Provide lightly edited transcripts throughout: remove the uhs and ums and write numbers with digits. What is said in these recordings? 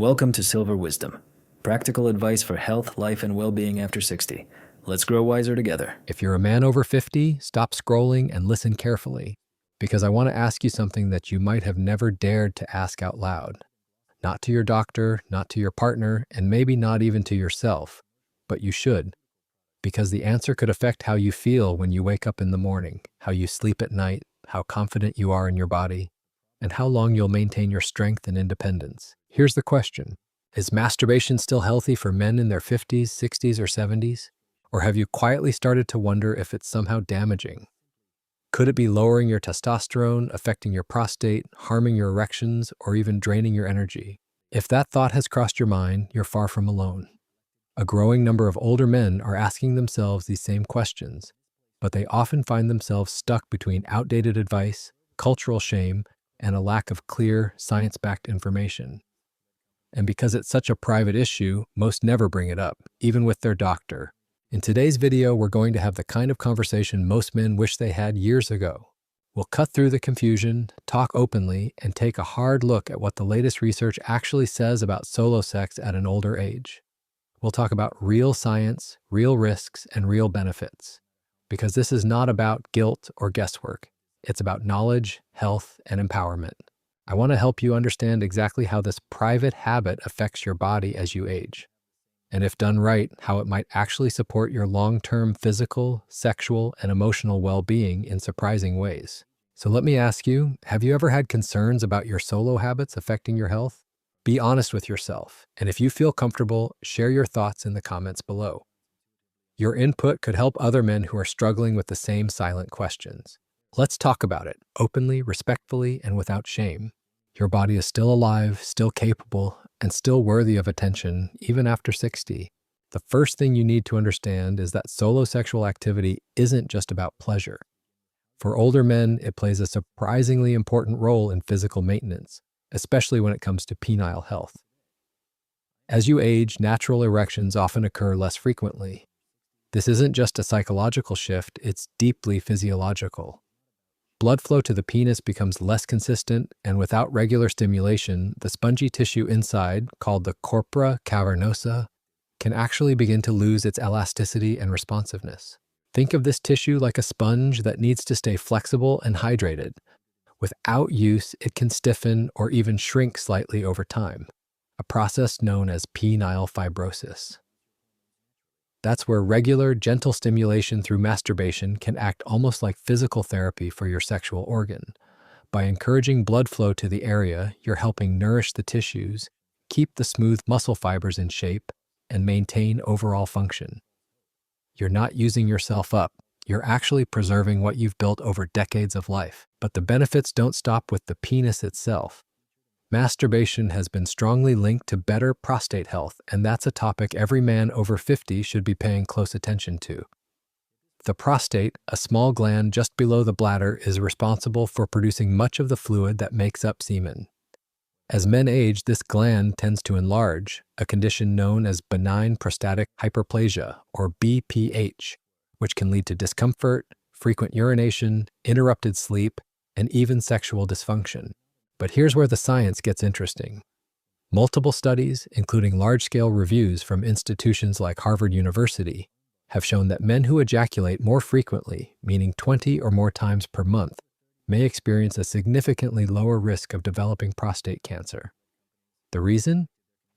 Welcome to Silver Wisdom, practical advice for health, life, and well-being after 60. Let's grow wiser together. If you're a man over 50, stop scrolling and listen carefully, because I want to ask you something that you might have never dared to ask out loud. Not to your doctor, not to your partner, and maybe not even to yourself, but you should, because the answer could affect how you feel when you wake up in the morning, how you sleep at night, how confident you are in your body, and how long you'll maintain your strength and independence. Here's the question. Is masturbation still healthy for men in their 50s, 60s, or 70s? Or have you quietly started to wonder if it's somehow damaging? Could it be lowering your testosterone, affecting your prostate, harming your erections, or even draining your energy? If that thought has crossed your mind, you're far from alone. A growing number of older men are asking themselves these same questions, but they often find themselves stuck between outdated advice, cultural shame, and a lack of clear, science-backed information. And because it's such a private issue, most never bring it up, even with their doctor. In today's video, we're going to have the kind of conversation most men wish they had years ago. We'll cut through the confusion, talk openly, and take a hard look at what the latest research actually says about solo sex at an older age. We'll talk about real science, real risks, and real benefits. Because this is not about guilt or guesswork. It's about knowledge, health, and empowerment. I want to help you understand exactly how this private habit affects your body as you age. And if done right, how it might actually support your long-term physical, sexual, and emotional well-being in surprising ways. So let me ask you, have you ever had concerns about your solo habits affecting your health? Be honest with yourself, and if you feel comfortable, share your thoughts in the comments below. Your input could help other men who are struggling with the same silent questions. Let's talk about it, openly, respectfully, and without shame. Your body is still alive, still capable, and still worthy of attention, even after 60. The first thing you need to understand is that solo sexual activity isn't just about pleasure. For older men, it plays a surprisingly important role in physical maintenance, especially when it comes to penile health. As you age, natural erections often occur less frequently. This isn't just a psychological shift, it's deeply physiological. Blood flow to the penis becomes less consistent, and without regular stimulation, the spongy tissue inside, called the corpora cavernosa, can actually begin to lose its elasticity and responsiveness. Think of this tissue like a sponge that needs to stay flexible and hydrated. Without use, it can stiffen or even shrink slightly over time, a process known as penile fibrosis. That's where regular, gentle stimulation through masturbation can act almost like physical therapy for your sexual organ. By encouraging blood flow to the area, you're helping nourish the tissues, keep the smooth muscle fibers in shape, and maintain overall function. You're not using yourself up. You're actually preserving what you've built over decades of life. But the benefits don't stop with the penis itself. Masturbation has been strongly linked to better prostate health, and that's a topic every man over 50 should be paying close attention to. The prostate, a small gland just below the bladder, is responsible for producing much of the fluid that makes up semen. As men age, this gland tends to enlarge, a condition known as benign prostatic hyperplasia, or BPH, which can lead to discomfort, frequent urination, interrupted sleep, and even sexual dysfunction. But here's where the science gets interesting. Multiple studies, including large-scale reviews from institutions like Harvard University, have shown that men who ejaculate more frequently, meaning 20 or more times per month, may experience a significantly lower risk of developing prostate cancer. The reason?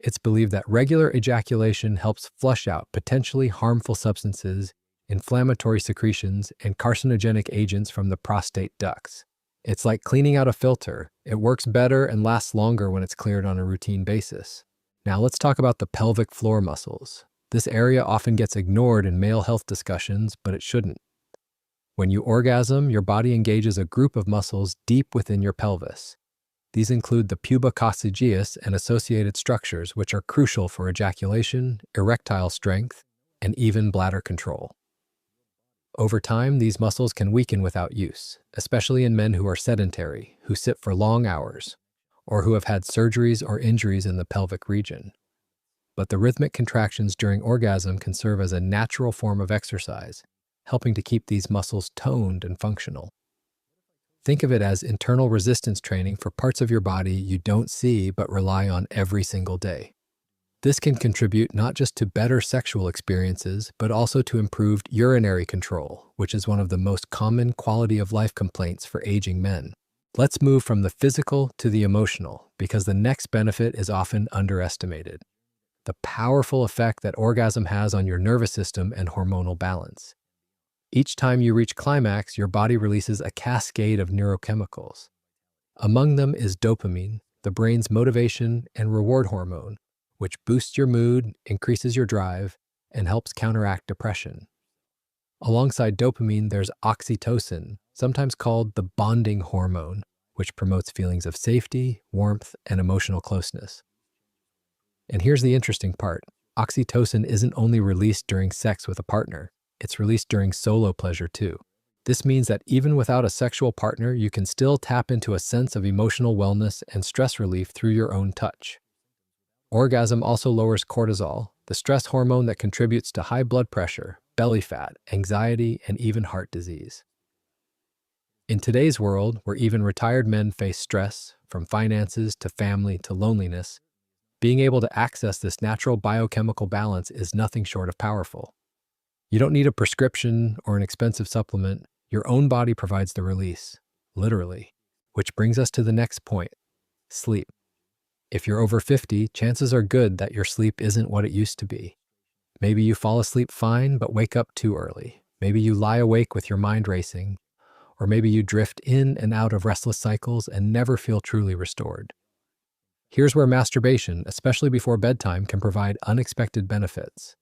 It's believed that regular ejaculation helps flush out potentially harmful substances, inflammatory secretions, and carcinogenic agents from the prostate ducts. It's like cleaning out a filter. It works better and lasts longer when it's cleared on a routine basis. Now let's talk about the pelvic floor muscles. This area often gets ignored in male health discussions, but it shouldn't. When you orgasm, your body engages a group of muscles deep within your pelvis. These include the puba coccygeus and associated structures, which are crucial for ejaculation, erectile strength, and even bladder control. Over time, these muscles can weaken without use, especially in men who are sedentary, who sit for long hours, or who have had surgeries or injuries in the pelvic region. But the rhythmic contractions during orgasm can serve as a natural form of exercise, helping to keep these muscles toned and functional. Think of it as internal resistance training for parts of your body you don't see but rely on every single day. This can contribute not just to better sexual experiences, but also to improved urinary control, which is one of the most common quality of life complaints for aging men. Let's move from the physical to the emotional, because the next benefit is often underestimated: the powerful effect that orgasm has on your nervous system and hormonal balance. Each time you reach climax, your body releases a cascade of neurochemicals. Among them is dopamine, the brain's motivation and reward hormone, which boosts your mood, increases your drive, and helps counteract depression. Alongside dopamine, there's oxytocin, sometimes called the bonding hormone, which promotes feelings of safety, warmth, and emotional closeness. And here's the interesting part: oxytocin isn't only released during sex with a partner, it's released during solo pleasure too. This means that even without a sexual partner, you can still tap into a sense of emotional wellness and stress relief through your own touch. Orgasm also lowers cortisol, the stress hormone that contributes to high blood pressure, belly fat, anxiety, and even heart disease. In today's world, where even retired men face stress, from finances to family to loneliness, being able to access this natural biochemical balance is nothing short of powerful. You don't need a prescription or an expensive supplement. Your own body provides the release, literally. Which brings us to the next point: sleep. If you're over 50, chances are good that your sleep isn't what it used to be. Maybe you fall asleep fine but wake up too early. Maybe you lie awake with your mind racing. Or maybe you drift in and out of restless cycles and never feel truly restored. Here's where masturbation, especially before bedtime, can provide unexpected benefits.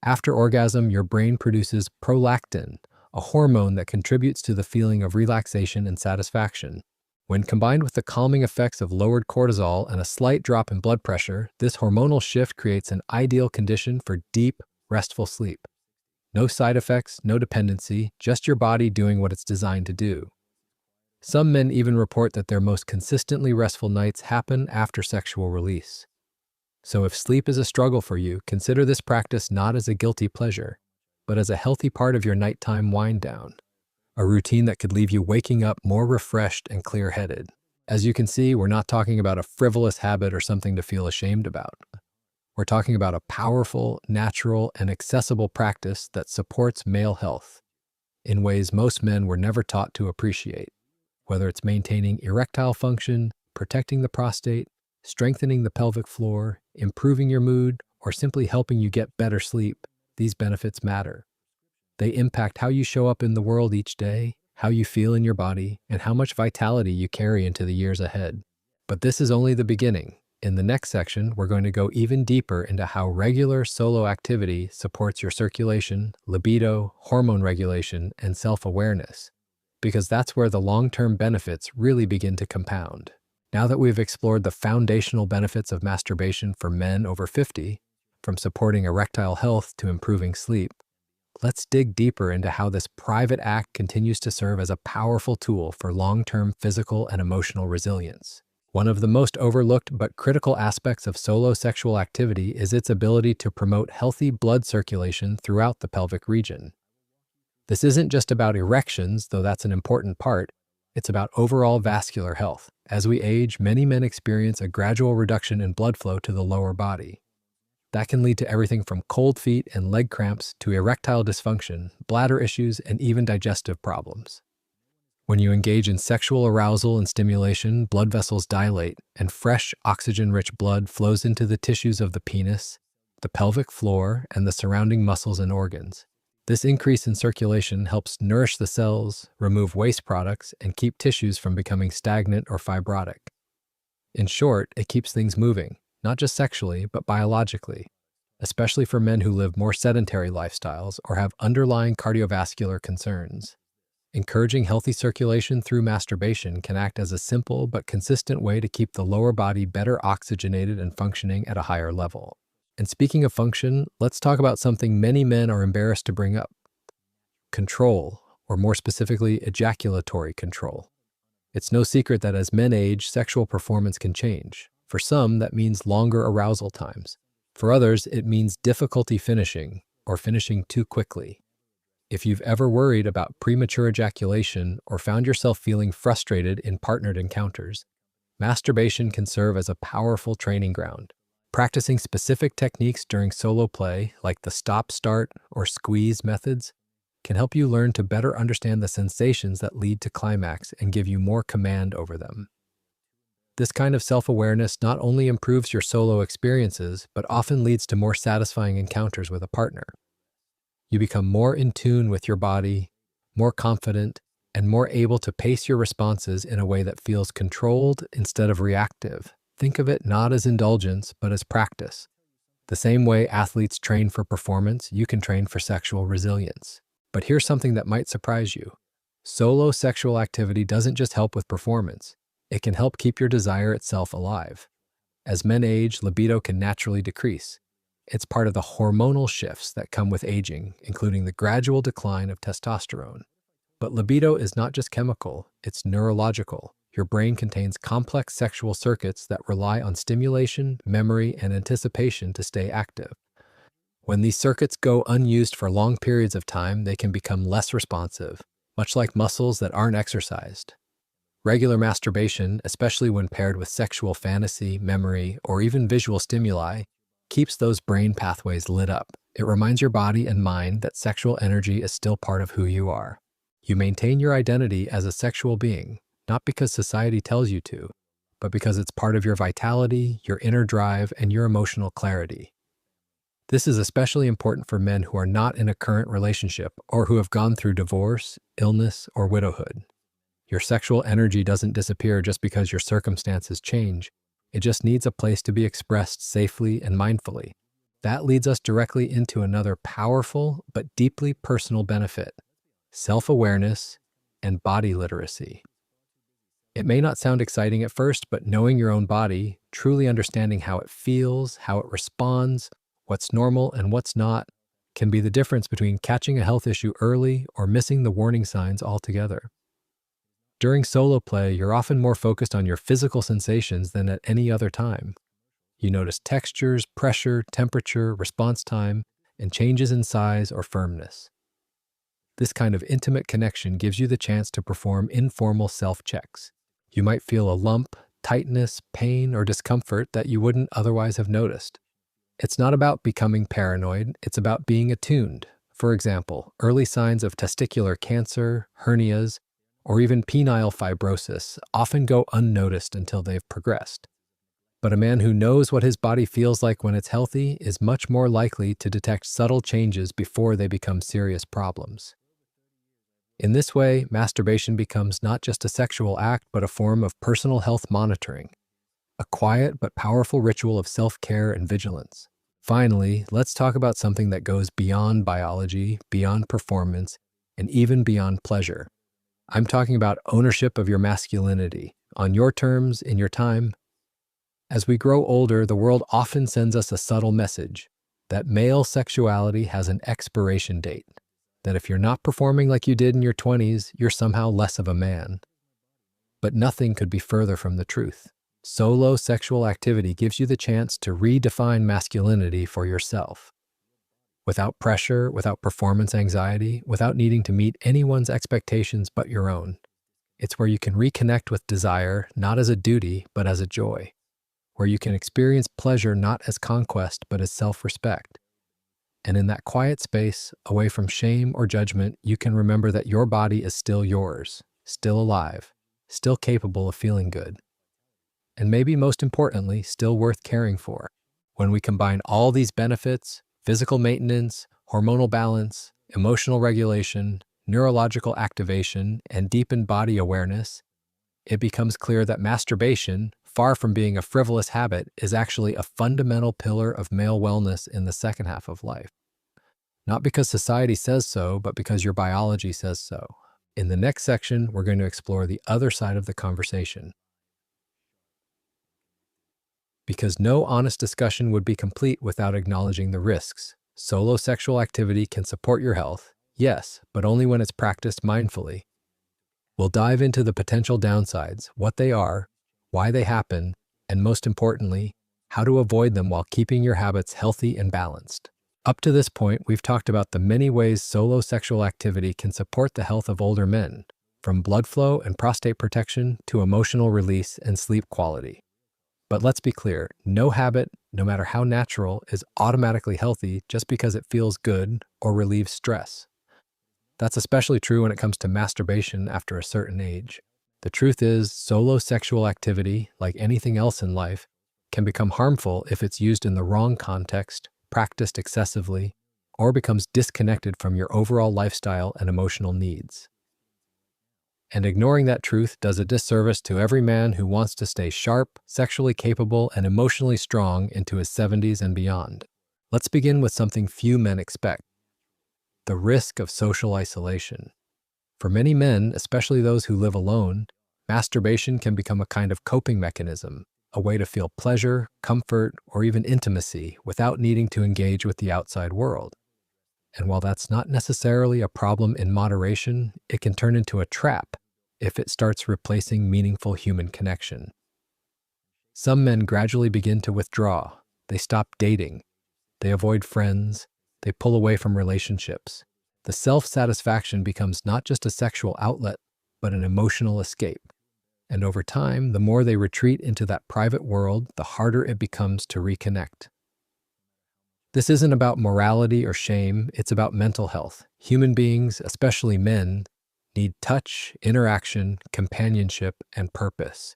After orgasm, your brain produces prolactin, a hormone that contributes to the feeling of relaxation and satisfaction. When combined with the calming effects of lowered cortisol and a slight drop in blood pressure, this hormonal shift creates an ideal condition for deep, restful sleep. No side effects, no dependency, just your body doing what it's designed to do. Some men even report that their most consistently restful nights happen after sexual release. So if sleep is a struggle for you, consider this practice not as a guilty pleasure, but as a healthy part of your nighttime wind down. A routine that could leave you waking up more refreshed and clear-headed. As you can see, we're not talking about a frivolous habit or something to feel ashamed about. We're talking about a powerful, natural, and accessible practice that supports male health in ways most men were never taught to appreciate. Whether it's maintaining erectile function, protecting the prostate, strengthening the pelvic floor, improving your mood, or simply helping you get better sleep, these benefits matter. They impact how you show up in the world each day, how you feel in your body, and how much vitality you carry into the years ahead. But this is only the beginning. In the next section, we're going to go even deeper into how regular solo activity supports your circulation, libido, hormone regulation, and self-awareness, because that's where the long-term benefits really begin to compound. Now that we've explored the foundational benefits of masturbation for men over 50, from supporting erectile health to improving sleep, let's dig deeper into how this private act continues to serve as a powerful tool for long-term physical and emotional resilience. One of the most overlooked but critical aspects of solo sexual activity is its ability to promote healthy blood circulation throughout the pelvic region. This isn't just about erections, though that's an important part. It's about overall vascular health. As we age, many men experience a gradual reduction in blood flow to the lower body. That can lead to everything from cold feet and leg cramps to erectile dysfunction, bladder issues, and even digestive problems. When you engage in sexual arousal and stimulation, blood vessels dilate, and fresh, oxygen-rich blood flows into the tissues of the penis, the pelvic floor, and the surrounding muscles and organs. This increase in circulation helps nourish the cells, remove waste products, and keep tissues from becoming stagnant or fibrotic. In short, it keeps things moving, not just sexually, but biologically, especially for men who live more sedentary lifestyles or have underlying cardiovascular concerns. Encouraging healthy circulation through masturbation can act as a simple but consistent way to keep the lower body better oxygenated and functioning at a higher level. And speaking of function, let's talk about something many men are embarrassed to bring up: control, or more specifically, ejaculatory control. It's no secret that as men age, sexual performance can change. For some, that means longer arousal times. For others, it means difficulty finishing, or finishing too quickly. If you've ever worried about premature ejaculation or found yourself feeling frustrated in partnered encounters, masturbation can serve as a powerful training ground. Practicing specific techniques during solo play, like the stop-start or squeeze methods, can help you learn to better understand the sensations that lead to climax and give you more command over them. This kind of self-awareness not only improves your solo experiences, but often leads to more satisfying encounters with a partner. You become more in tune with your body, more confident, and more able to pace your responses in a way that feels controlled instead of reactive. Think of it not as indulgence, but as practice. The same way athletes train for performance, you can train for sexual resilience. But here's something that might surprise you. Solo sexual activity doesn't just help with performance. It can help keep your desire itself alive. As men age, libido can naturally decrease. It's part of the hormonal shifts that come with aging, including the gradual decline of testosterone. But libido is not just chemical, it's neurological. Your brain contains complex sexual circuits that rely on stimulation, memory, and anticipation to stay active. When these circuits go unused for long periods of time, they can become less responsive, much like muscles that aren't exercised. Regular masturbation, especially when paired with sexual fantasy, memory, or even visual stimuli, keeps those brain pathways lit up. It reminds your body and mind that sexual energy is still part of who you are. You maintain your identity as a sexual being, not because society tells you to, but because it's part of your vitality, your inner drive, and your emotional clarity. This is especially important for men who are not in a current relationship or who have gone through divorce, illness, or widowhood. Your sexual energy doesn't disappear just because your circumstances change. It just needs a place to be expressed safely and mindfully. That leads us directly into another powerful but deeply personal benefit: self-awareness and body literacy. It may not sound exciting at first, but knowing your own body, truly understanding how it feels, how it responds, what's normal and what's not, can be the difference between catching a health issue early or missing the warning signs altogether. During solo play, you're often more focused on your physical sensations than at any other time. You notice textures, pressure, temperature, response time, and changes in size or firmness. This kind of intimate connection gives you the chance to perform informal self-checks. You might feel a lump, tightness, pain, or discomfort that you wouldn't otherwise have noticed. It's not about becoming paranoid, it's about being attuned. For example, early signs of testicular cancer, hernias, or even penile fibrosis often go unnoticed until they've progressed. But a man who knows what his body feels like when it's healthy is much more likely to detect subtle changes before they become serious problems. In this way, masturbation becomes not just a sexual act, but a form of personal health monitoring, a quiet but powerful ritual of self-care and vigilance. Finally, let's talk about something that goes beyond biology, beyond performance, and even beyond pleasure. I'm talking about ownership of your masculinity, on your terms, in your time. As we grow older, the world often sends us a subtle message that male sexuality has an expiration date, that if you're not performing like you did in your 20s, you're somehow less of a man. But nothing could be further from the truth. Solo sexual activity gives you the chance to redefine masculinity for yourself. Without pressure, without performance anxiety, without needing to meet anyone's expectations but your own. It's where you can reconnect with desire, not as a duty, but as a joy. Where you can experience pleasure not as conquest, but as self-respect. And in that quiet space, away from shame or judgment, you can remember that your body is still yours, still alive, still capable of feeling good. And maybe most importantly, still worth caring for. When we combine all these benefits, physical maintenance, hormonal balance, emotional regulation, neurological activation, and deepened body awareness, it becomes clear that masturbation, far from being a frivolous habit, is actually a fundamental pillar of male wellness in the second half of life. Not because society says so, but because your biology says so. In the next section, we're going to explore the other side of the conversation. Because no honest discussion would be complete without acknowledging the risks. Solo sexual activity can support your health, yes, but only when it's practiced mindfully. We'll dive into the potential downsides, what they are, why they happen, and most importantly, how to avoid them while keeping your habits healthy and balanced. Up to this point, we've talked about the many ways solo sexual activity can support the health of older men, from blood flow and prostate protection to emotional release and sleep quality. But let's be clear, no habit, no matter how natural, is automatically healthy just because it feels good or relieves stress. That's especially true when it comes to masturbation after a certain age. The truth is, solo sexual activity, like anything else in life, can become harmful if it's used in the wrong context, practiced excessively, or becomes disconnected from your overall lifestyle and emotional needs. And ignoring that truth does a disservice to every man who wants to stay sharp, sexually capable, and emotionally strong into his 70s and beyond. Let's begin with something few men expect: the risk of social isolation. For many men, especially those who live alone, masturbation can become a kind of coping mechanism, a way to feel pleasure, comfort, or even intimacy without needing to engage with the outside world. And while that's not necessarily a problem in moderation, it can turn into a trap if it starts replacing meaningful human connection. Some men gradually begin to withdraw. They stop dating. They avoid friends. They pull away from relationships. The self-satisfaction becomes not just a sexual outlet, but an emotional escape. And over time, the more they retreat into that private world, the harder it becomes to reconnect. This isn't about morality or shame, it's about mental health. Human beings, especially men, need touch, interaction, companionship, and purpose.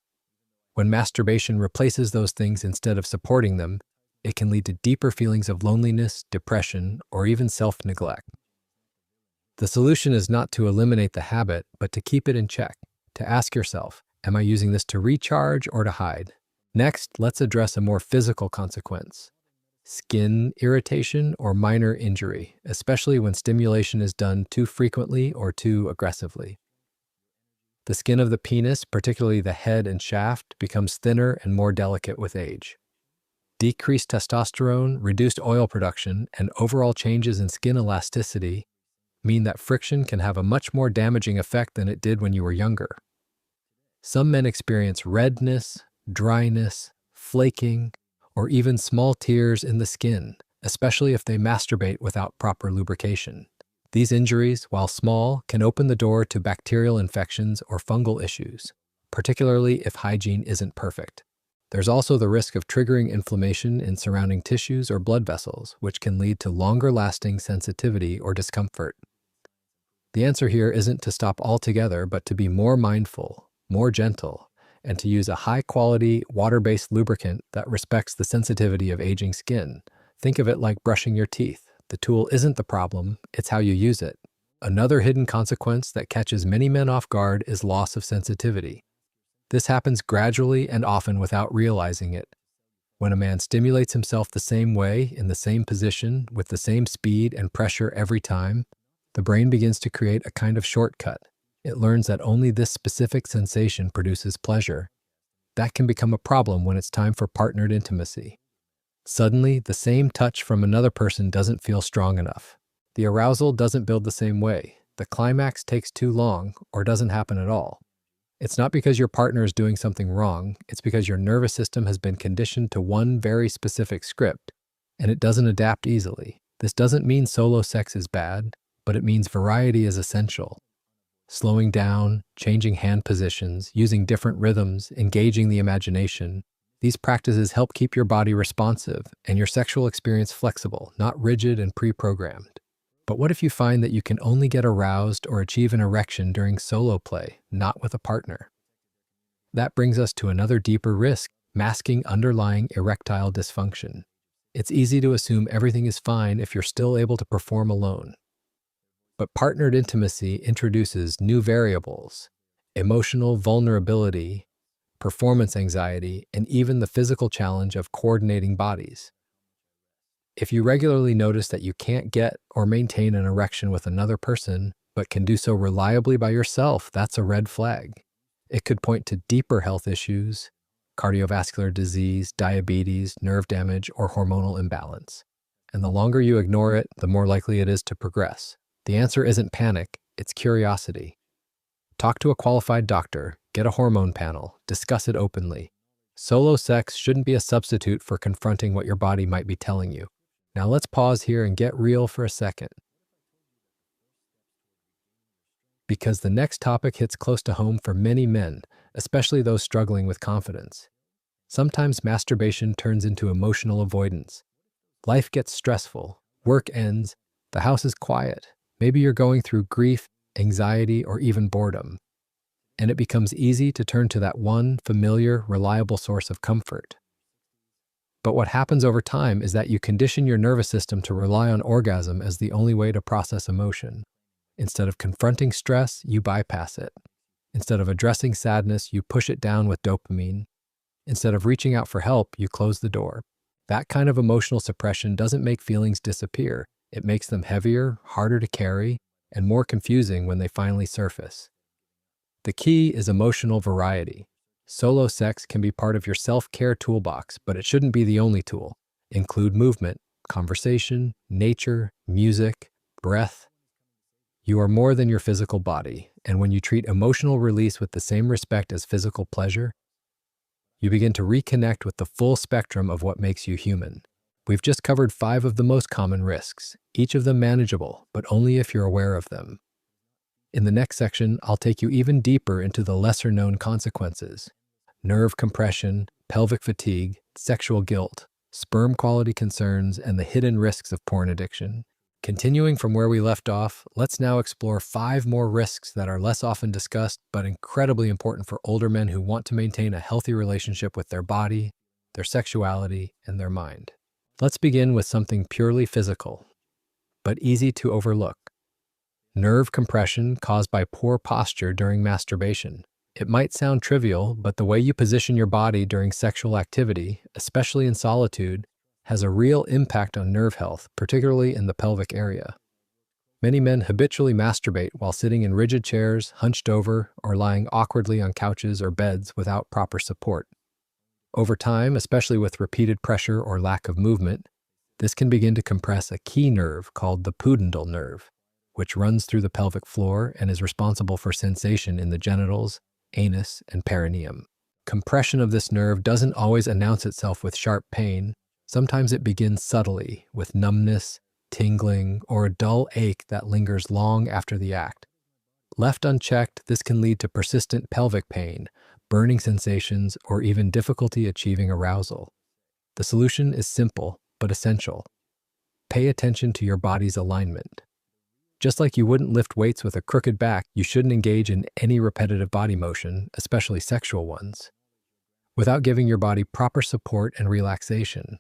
When masturbation replaces those things instead of supporting them, it can lead to deeper feelings of loneliness, depression, or even self-neglect. The solution is not to eliminate the habit, but to keep it in check, to ask yourself, am I using this to recharge or to hide? Next, let's address a more physical consequence: skin irritation or minor injury, especially when stimulation is done too frequently or too aggressively. The skin of the penis, particularly the head and shaft, becomes thinner and more delicate with age. Decreased testosterone, reduced oil production, and overall changes in skin elasticity mean that friction can have a much more damaging effect than it did when you were younger. Some men experience redness, dryness, flaking, or even small tears in the skin, especially if they masturbate without proper lubrication. These injuries, while small, can open the door to bacterial infections or fungal issues, particularly if hygiene isn't perfect. There's also the risk of triggering inflammation in surrounding tissues or blood vessels, which can lead to longer-lasting sensitivity or discomfort. The answer here isn't to stop altogether, but to be more mindful, more gentle, and to use a high-quality, water-based lubricant that respects the sensitivity of aging skin. Think of it like brushing your teeth. The tool isn't the problem, it's how you use it. Another hidden consequence that catches many men off guard is loss of sensitivity. This happens gradually and often without realizing it. When a man stimulates himself the same way, in the same position, with the same speed and pressure every time, the brain begins to create a kind of shortcut. It learns that only this specific sensation produces pleasure. That can become a problem when it's time for partnered intimacy. Suddenly, the same touch from another person doesn't feel strong enough. The arousal doesn't build the same way. The climax takes too long or doesn't happen at all. It's not because your partner is doing something wrong, it's because your nervous system has been conditioned to one very specific script, and it doesn't adapt easily. This doesn't mean solo sex is bad, but it means variety is essential. Slowing down, changing hand positions, using different rhythms, engaging the imagination. These practices help keep your body responsive and your sexual experience flexible, not rigid and pre-programmed. But what if you find that you can only get aroused or achieve an erection during solo play, not with a partner? That brings us to another deeper risk: masking underlying erectile dysfunction. It's easy to assume everything is fine if you're still able to perform alone. But partnered intimacy introduces new variables: emotional vulnerability, performance anxiety, and even the physical challenge of coordinating bodies. If you regularly notice that you can't get or maintain an erection with another person, but can do so reliably by yourself, that's a red flag. It could point to deeper health issues: cardiovascular disease, diabetes, nerve damage, or hormonal imbalance. And the longer you ignore it, the more likely it is to progress. The answer isn't panic, it's curiosity. Talk to a qualified doctor, get a hormone panel, discuss it openly. Solo sex shouldn't be a substitute for confronting what your body might be telling you. Now let's pause here and get real for a second, because the next topic hits close to home for many men, especially those struggling with confidence. Sometimes masturbation turns into emotional avoidance. Life gets stressful, work ends, the house is quiet. Maybe you're going through grief, anxiety, or even boredom. And it becomes easy to turn to that one familiar, reliable source of comfort. But what happens over time is that you condition your nervous system to rely on orgasm as the only way to process emotion. Instead of confronting stress, you bypass it. Instead of addressing sadness, you push it down with dopamine. Instead of reaching out for help, you close the door. That kind of emotional suppression doesn't make feelings disappear. It makes them heavier, harder to carry, and more confusing when they finally surface. The key is emotional variety. Solo sex can be part of your self-care toolbox, but it shouldn't be the only tool. Include movement, conversation, nature, music, breath. You are more than your physical body, and when you treat emotional release with the same respect as physical pleasure, you begin to reconnect with the full spectrum of what makes you human. We've just covered 5 of the most common risks, each of them manageable, but only if you're aware of them. In the next section, I'll take you even deeper into the lesser-known consequences: nerve compression, pelvic fatigue, sexual guilt, sperm quality concerns, and the hidden risks of porn addiction. Continuing from where we left off, let's now explore 5 more risks that are less often discussed but incredibly important for older men who want to maintain a healthy relationship with their body, their sexuality, and their mind. Let's begin with something purely physical, but easy to overlook: nerve compression caused by poor posture during masturbation. It might sound trivial, but the way you position your body during sexual activity, especially in solitude, has a real impact on nerve health, particularly in the pelvic area. Many men habitually masturbate while sitting in rigid chairs, hunched over, or lying awkwardly on couches or beds without proper support. Over time, especially with repeated pressure or lack of movement, this can begin to compress a key nerve called the pudendal nerve, which runs through the pelvic floor and is responsible for sensation in the genitals, anus, and perineum. Compression of this nerve doesn't always announce itself with sharp pain. Sometimes it begins subtly, with numbness, tingling, or a dull ache that lingers long after the act. Left unchecked, this can lead to persistent pelvic pain, burning sensations, or even difficulty achieving arousal. The solution is simple, but essential. Pay attention to your body's alignment. Just like you wouldn't lift weights with a crooked back, you shouldn't engage in any repetitive body motion, especially sexual ones, without giving your body proper support and relaxation.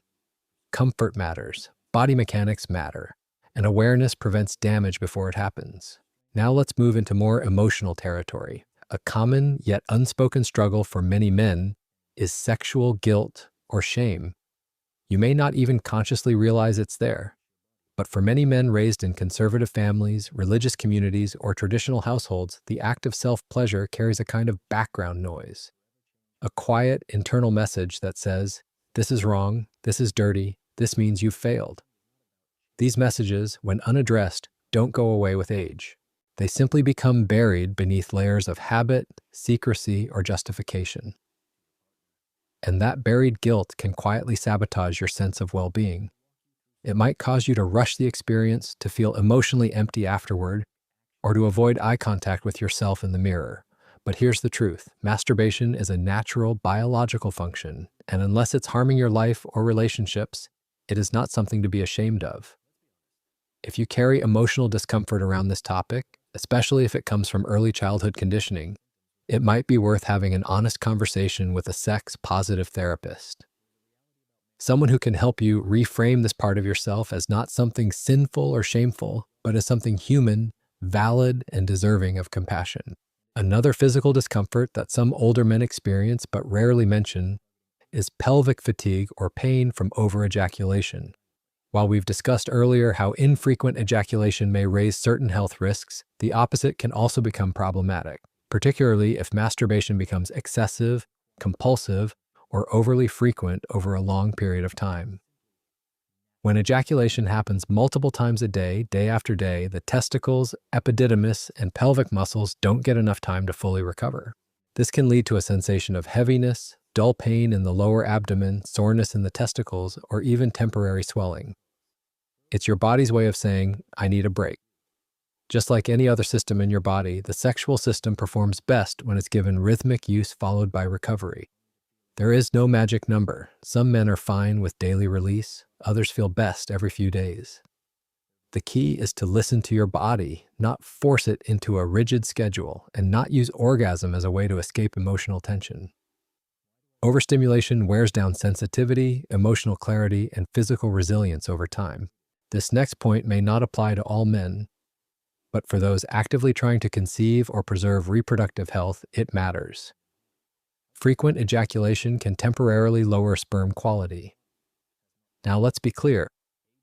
Comfort matters, body mechanics matter, and awareness prevents damage before it happens. Now let's move into more emotional territory. A common yet unspoken struggle for many men is sexual guilt or shame. You may not even consciously realize it's there, but for many men raised in conservative families, religious communities, or traditional households, the act of self-pleasure carries a kind of background noise. A quiet, internal message that says, "This is wrong, this is dirty, this means you've failed." These messages, when unaddressed, don't go away with age. They simply become buried beneath layers of habit, secrecy, or justification. And that buried guilt can quietly sabotage your sense of well-being. It might cause you to rush the experience, to feel emotionally empty afterward, or to avoid eye contact with yourself in the mirror. But here's the truth: masturbation is a natural biological function, and unless it's harming your life or relationships, it is not something to be ashamed of. If you carry emotional discomfort around this topic, especially if it comes from early childhood conditioning, it might be worth having an honest conversation with a sex-positive therapist. Someone who can help you reframe this part of yourself as not something sinful or shameful, but as something human, valid, and deserving of compassion. Another physical discomfort that some older men experience but rarely mention is pelvic fatigue or pain from over-ejaculation. While we've discussed earlier how infrequent ejaculation may raise certain health risks, the opposite can also become problematic, particularly if masturbation becomes excessive, compulsive, or overly frequent over a long period of time. When ejaculation happens multiple times a day, day after day, the testicles, epididymis, and pelvic muscles don't get enough time to fully recover. This can lead to a sensation of heaviness, dull pain in the lower abdomen, soreness in the testicles, or even temporary swelling. It's your body's way of saying, I need a break. Just like any other system in your body, the sexual system performs best when it's given rhythmic use followed by recovery. There is no magic number. Some men are fine with daily release, others feel best every few days. The key is to listen to your body, not force it into a rigid schedule, and not use orgasm as a way to escape emotional tension. Overstimulation wears down sensitivity, emotional clarity, and physical resilience over time. This next point may not apply to all men, but for those actively trying to conceive or preserve reproductive health, it matters. Frequent ejaculation can temporarily lower sperm quality. Now let's be clear.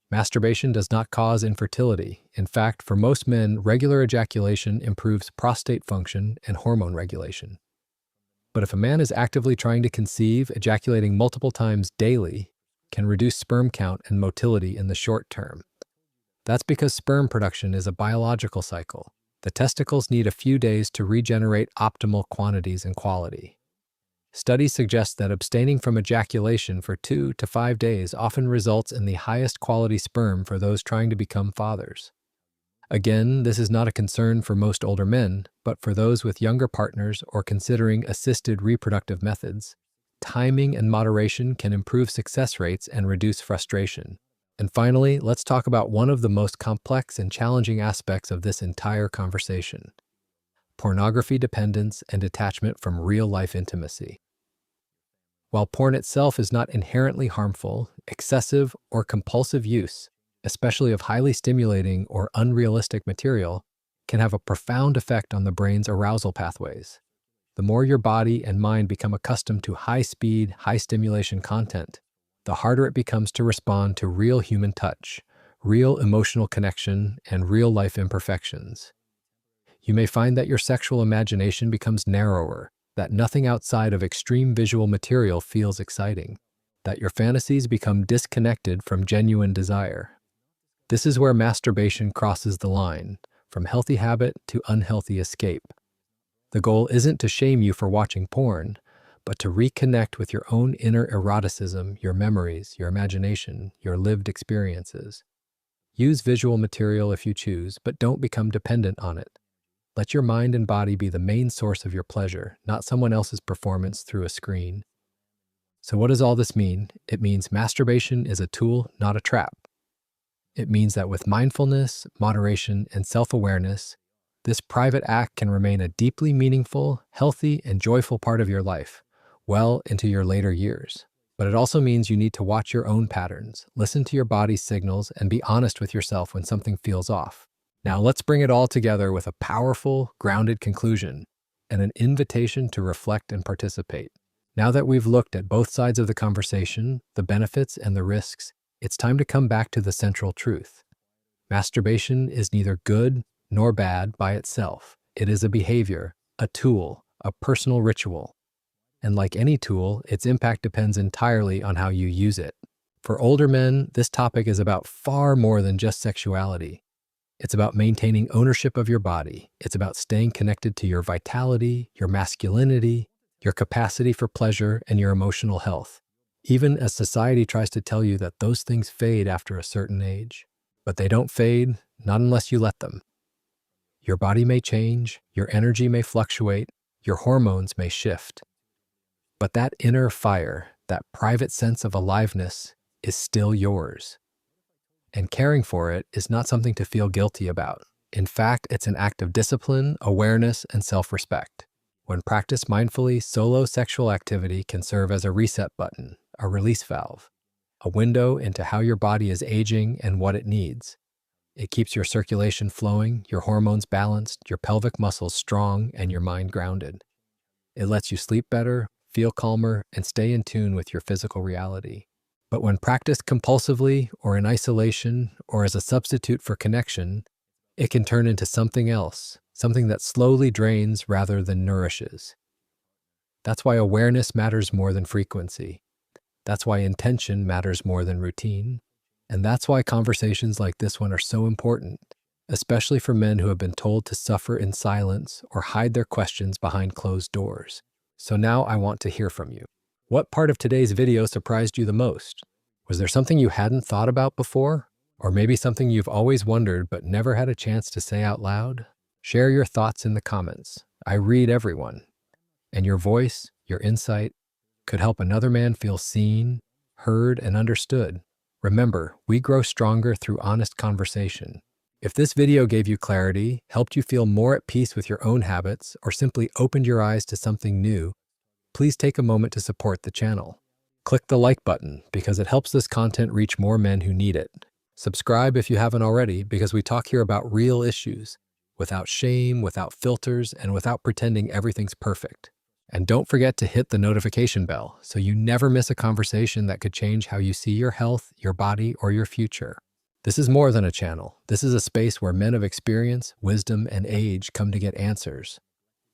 Masturbation does not cause infertility. In fact, for most men, regular ejaculation improves prostate function and hormone regulation. But if a man is actively trying to conceive, ejaculating multiple times daily can reduce sperm count and motility in the short term. That's because sperm production is a biological cycle. The testicles need a few days to regenerate optimal quantities and quality. Studies suggest that abstaining from ejaculation for 2 to 5 days often results in the highest quality sperm for those trying to become fathers. Again, this is not a concern for most older men, but for those with younger partners or considering assisted reproductive methods, timing and moderation can improve success rates and reduce frustration. And finally, let's talk about one of the most complex and challenging aspects of this entire conversation: pornography dependence and detachment from real-life intimacy. While porn itself is not inherently harmful, excessive or compulsive use, especially of highly stimulating or unrealistic material, can have a profound effect on the brain's arousal pathways. The more your body and mind become accustomed to high-speed, high-stimulation content, the harder it becomes to respond to real human touch, real emotional connection, and real-life imperfections. You may find that your sexual imagination becomes narrower, that nothing outside of extreme visual material feels exciting, that your fantasies become disconnected from genuine desire. This is where masturbation crosses the line, from healthy habit to unhealthy escape. The goal isn't to shame you for watching porn, but to reconnect with your own inner eroticism, your memories, your imagination, your lived experiences. Use visual material if you choose, but don't become dependent on it. Let your mind and body be the main source of your pleasure, not someone else's performance through a screen. So what does all this mean? It means masturbation is a tool, not a trap. It means that with mindfulness, moderation, and self-awareness, this private act can remain a deeply meaningful, healthy, and joyful part of your life, well into your later years. But it also means you need to watch your own patterns, listen to your body's signals, and be honest with yourself when something feels off. Now let's bring it all together with a powerful, grounded conclusion and an invitation to reflect and participate. Now that we've looked at both sides of the conversation, the benefits and the risks, it's time to come back to the central truth. Masturbation is neither good nor bad by itself. It is a behavior, a tool, a personal ritual. And like any tool, its impact depends entirely on how you use it. For older men, this topic is about far more than just sexuality. It's about maintaining ownership of your body. It's about staying connected to your vitality, your masculinity, your capacity for pleasure, and your emotional health. Even as society tries to tell you that those things fade after a certain age. But they don't fade, not unless you let them. Your body may change, your energy may fluctuate, your hormones may shift. But that inner fire, that private sense of aliveness, is still yours. And caring for it is not something to feel guilty about. In fact, it's an act of discipline, awareness, and self-respect. When practiced mindfully, solo sexual activity can serve as a reset button, a release valve, a window into how your body is aging and what it needs. It keeps your circulation flowing, your hormones balanced, your pelvic muscles strong, and your mind grounded. It lets you sleep better, feel calmer, and stay in tune with your physical reality. But when practiced compulsively or in isolation or as a substitute for connection, it can turn into something else, something that slowly drains rather than nourishes. That's why awareness matters more than frequency. That's why intention matters more than routine. And that's why conversations like this one are so important, especially for men who have been told to suffer in silence or hide their questions behind closed doors. So now I want to hear from you. What part of today's video surprised you the most? Was there something you hadn't thought about before? Or maybe something you've always wondered but never had a chance to say out loud? Share your thoughts in the comments. I read everyone. And your voice, your insight, could help another man feel seen, heard, and understood. Remember, we grow stronger through honest conversation. If this video gave you clarity, helped you feel more at peace with your own habits, or simply opened your eyes to something new, please take a moment to support the channel. Click the like button because it helps this content reach more men who need it. Subscribe if you haven't already, because we talk here about real issues, without shame, without filters, and without pretending everything's perfect. And don't forget to hit the notification bell so you never miss a conversation that could change how you see your health, your body, or your future. This is more than a channel. This is a space where men of experience, wisdom, and age come to get answers.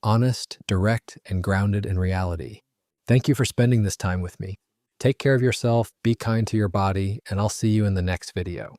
Honest, direct, and grounded in reality. Thank you for spending this time with me. Take care of yourself, be kind to your body, and I'll see you in the next video.